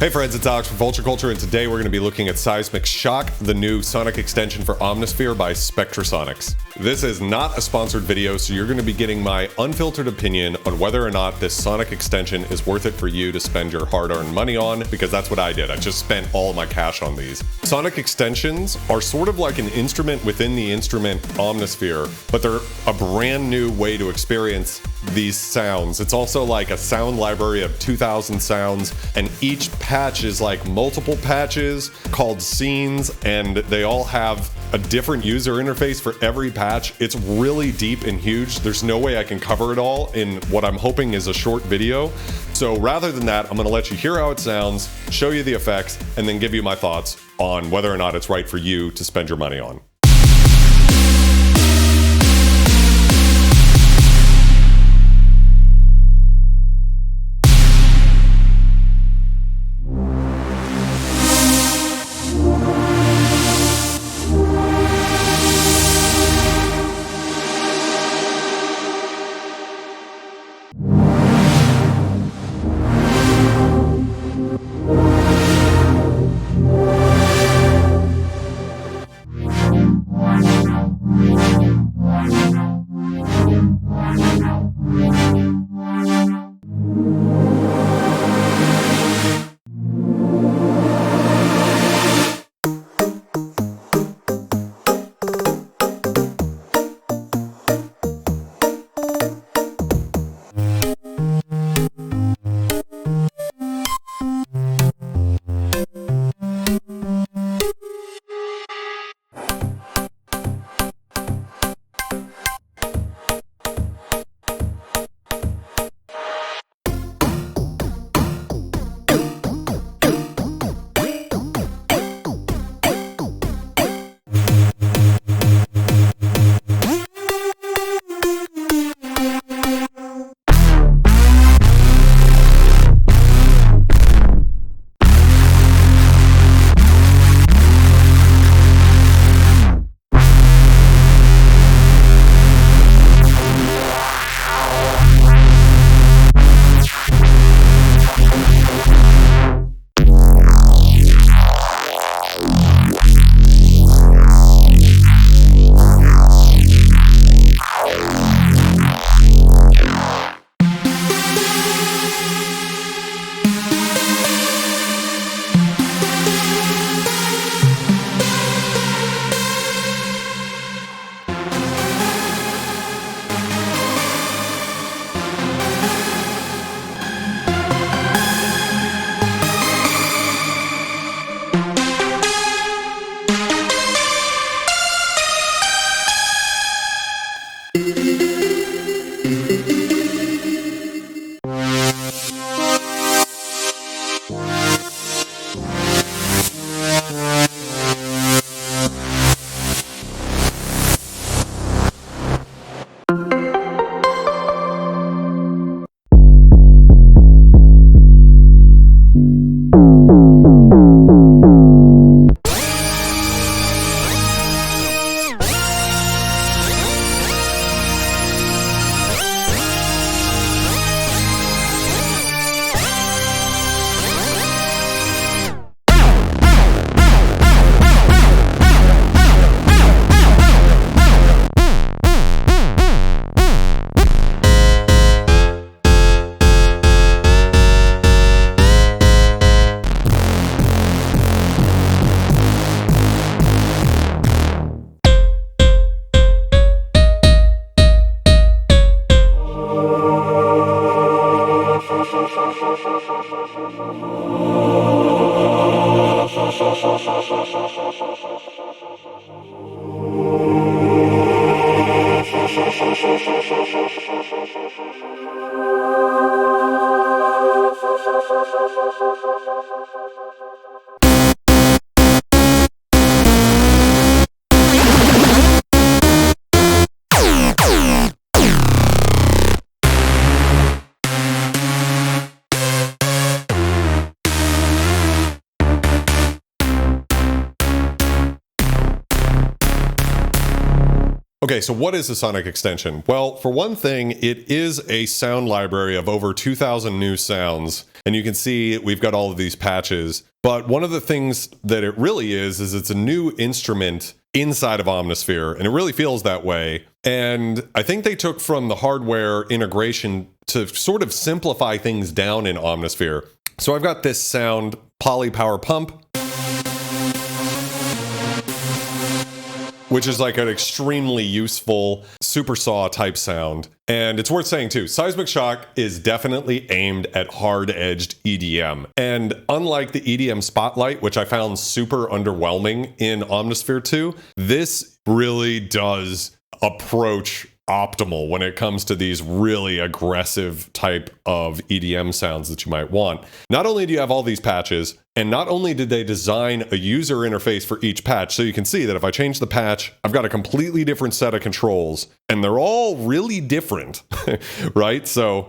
Hey friends, it's Alex from Vulture Culture, and today we're going to be looking at Seismic Shock, the new Sonic Extension for Omnisphere by Spectrasonics. This is not a sponsored video, so you're going to be getting my unfiltered opinion on whether or not this Sonic Extension is worth it for you to spend your hard-earned money on, because that's what I did. I just spent all my cash on these. Sonic Extensions are sort of like an instrument within the instrument Omnisphere, but they're a brand new way to experience these sounds. It's also like a sound library of 2,000 sounds, and each patch is like multiple patches called scenes, and they all have a different user interface for every patch. It's really deep and huge. There's no way I can cover it all in what I'm hoping is a short video. So rather than that, I'm going to let you hear how it sounds, show you the effects, and then give you my thoughts on whether or not it's right for you to spend your money on. Okay, so what is a Sonic extension? Well, for one thing, it is a sound library of over 2,000 new sounds. And you can see we've got all of these patches. But one of the things that it really is it's a new instrument inside of Omnisphere. And it really feels that way. And I think they took from the hardware integration to sort of simplify things down in Omnisphere. So I've got this sound, Poly Power Pump, which is like an extremely useful super saw type sound. And it's worth saying too, Seismic Shock is definitely aimed at hard-edged EDM. And unlike the EDM Spotlight, which I found super underwhelming in Omnisphere 2, this really does approach optimal when it comes to these really aggressive type of EDM sounds that you might want. Not only do you have all these patches, and not only did they design a user interface for each patch, so you can see that if I change the patch, I've got a completely different set of controls, and they're all really different, right? So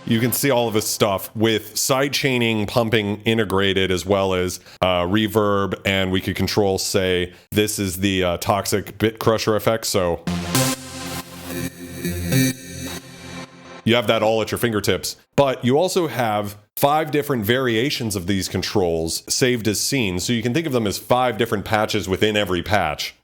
you can see all of this stuff with sidechaining, pumping integrated, as well as reverb, and we could control, say, this is the toxic bit crusher effect, so you have that all at your fingertips. But you also have 5 different variations of these controls saved as scenes, so you can think of them as 5 different patches within every patch.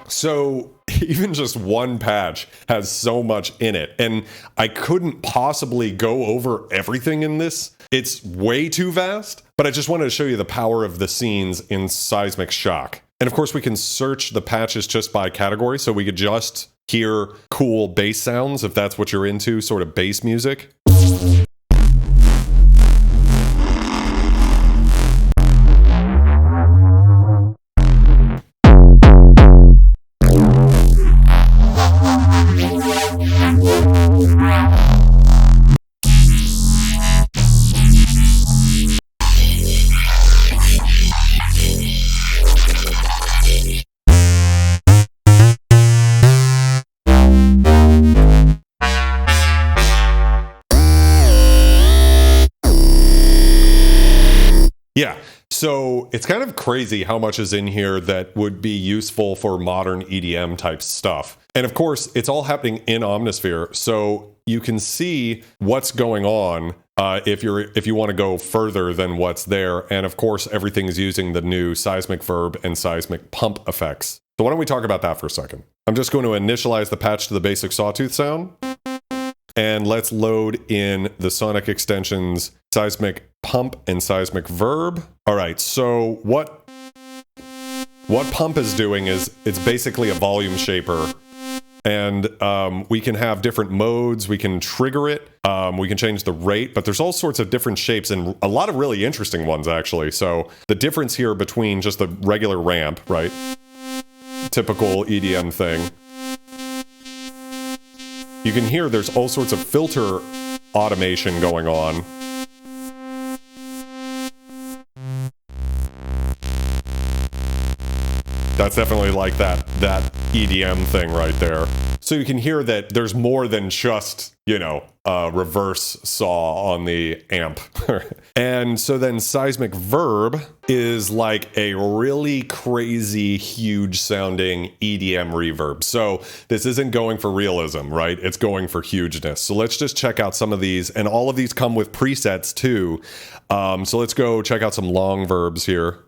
So even just one patch has so much in it, and I couldn't possibly go over everything in this. It's way too vast, but I just wanted to show you the power of the scenes in Seismic Shock. And of course, we can search the patches just by category, so we could just hear cool bass sounds if that's what you're into, sort of bass music. Yeah, so it's kind of crazy how much is in here that would be useful for modern EDM type stuff. And of course, it's all happening in Omnisphere, so you can see what's going on if you want to go further than what's there. And of course, everything is using the new Seismic Verb and Seismic Pump effects. So why don't we talk about that for a second? I'm just going to initialize the patch to the basic sawtooth sound. And let's load in the Sonic Extensions Seismic Pump and Seismic Verb. All right, so what Pump is doing is it's basically a volume shaper. And we can have different modes, we can trigger it, we can change the rate, but there's all sorts of different shapes and a lot of really interesting ones actually. So the difference here between just the regular ramp, right? Typical EDM thing. You can hear there's all sorts of filter automation going on. That's definitely like that EDM thing right there. So you can hear that there's more than just, you know, a reverse saw on the amp. And so then Seismic Verb is like a really crazy, huge sounding EDM reverb. So this isn't going for realism, right? It's going for hugeness. So let's just check out some of these. And all of these come with presets too. So let's go check out some long verbs here.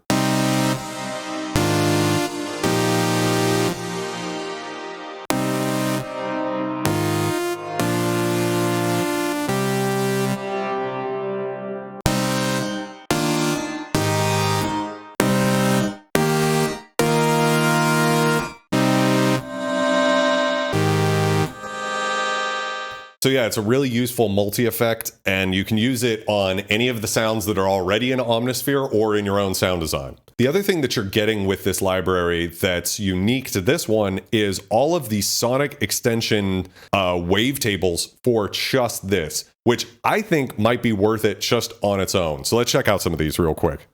So yeah, it's a really useful multi-effect, and you can use it on any of the sounds that are already in Omnisphere or in your own sound design. The other thing that you're getting with this library that's unique to this one is all of the Sonic Extension wavetables for just this, which I think might be worth it just on its own. So let's check out some of these real quick.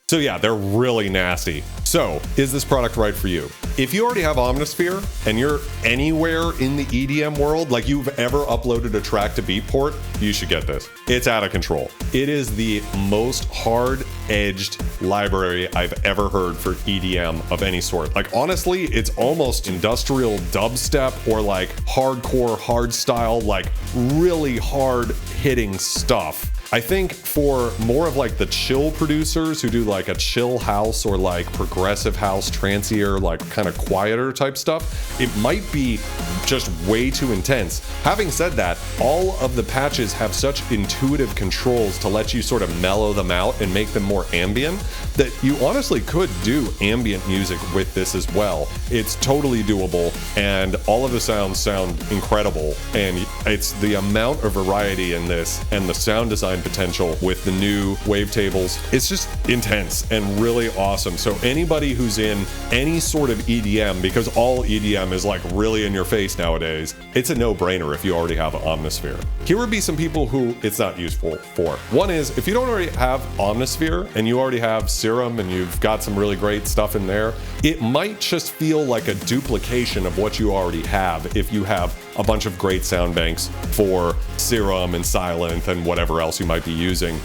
So yeah, they're really nasty. So is this product right for you? If you already have Omnisphere and you're anywhere in the EDM world, like you've ever uploaded a track to Beatport, you should get this. It's out of control. It is the most hard-edged library I've ever heard for EDM of any sort. Like honestly, it's almost industrial dubstep or like hardcore hardstyle, like really hard-hitting stuff. I think for more of like the chill producers who do like a chill house or like progressive house, trancier, like kind of quieter type stuff, it might be just way too intense. Having said that, all of the patches have such intuitive controls to let you sort of mellow them out and make them more ambient that you honestly could do ambient music with this as well. It's totally doable and all of the sounds sound incredible, and it's the amount of variety in this and the sound design potential with the new wavetables. It's just intense and really awesome. So anybody who's in any sort of EDM, because all EDM is like really in your face nowadays, it's a no-brainer if you already have Omnisphere. Here would be some people who it's not useful for. One is, if you don't already have Omnisphere and you already have Serum and you've got some really great stuff in there, it might just feel like a duplication of what you already have if you have a bunch of great sound banks for Serum and Silent and whatever else you might be using.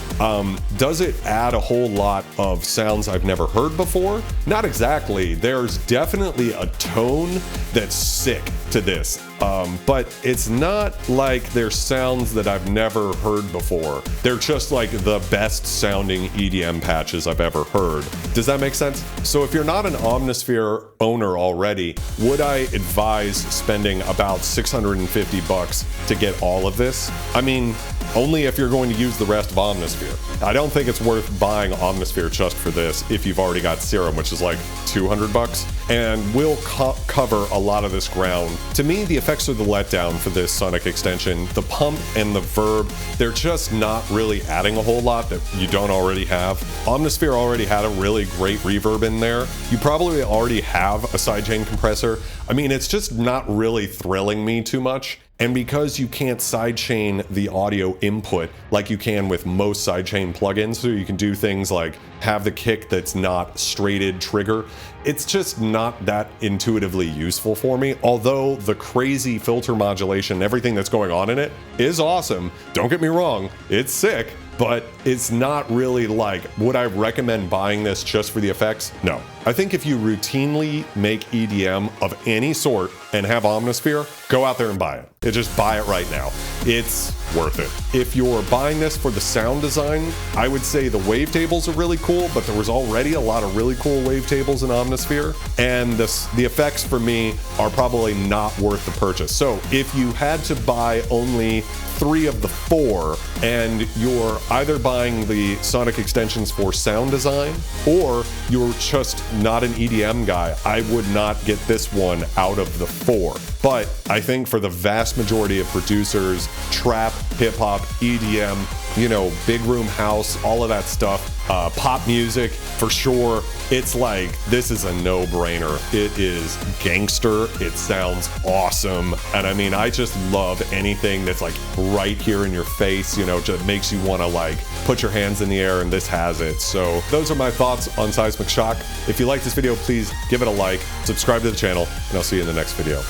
Does it add a whole lot of sounds I've never heard before? Not exactly. There's definitely a tone that's sick to this, but it's not like there's sounds that I've never heard before. They're just like the best sounding EDM patches I've ever heard. Does that make sense? So if you're not an Omnisphere owner already, would I advise spending about $650 to get all of this? I mean, only if you're going to use the rest of Omnisphere. I don't think it's worth buying Omnisphere just for this if you've already got Serum, which is like $200, and we'll cover a lot of this ground. To me, the effects are the letdown for this Sonic Extension. The pump and the verb, they're just not really adding a whole lot that you don't already have. Omnisphere already had a really great reverb in there. You probably already have a sidechain compressor. I mean, it's just not really thrilling me too much. And because you can't sidechain the audio input like you can with most sidechain plugins, so you can do things like have the kick that's not straighted trigger, it's just not that intuitively useful for me. Although the crazy filter modulation, everything that's going on in it is awesome. Don't get me wrong, it's sick, but it's not really like, would I recommend buying this just for the effects? No. I think if you routinely make EDM of any sort and have Omnisphere, go out there and buy it. Just buy it right now. It's worth it. If you're buying this for the sound design, I would say the wavetables are really cool, but there was already a lot of really cool wavetables in Omnisphere, and the effects for me are probably not worth the purchase. So if you had to buy only 3 of the 4 and you're either buying the Sonic extensions for sound design or you're just not an EDM guy, I would not get this one out of the 4. But I think for the vast majority of producers, trap, hip hop, EDM, you know, big room house, all of that stuff, pop music, for sure, it's like, this is a no-brainer. It is gangster, it sounds awesome, and I mean, I just love anything that's like right here in your face, you know, just makes you want to like put your hands in the air, and this has it. So those are my thoughts on Seismic Shock. If you like this video, please give it a like, subscribe to the channel, and I'll see you in the next video.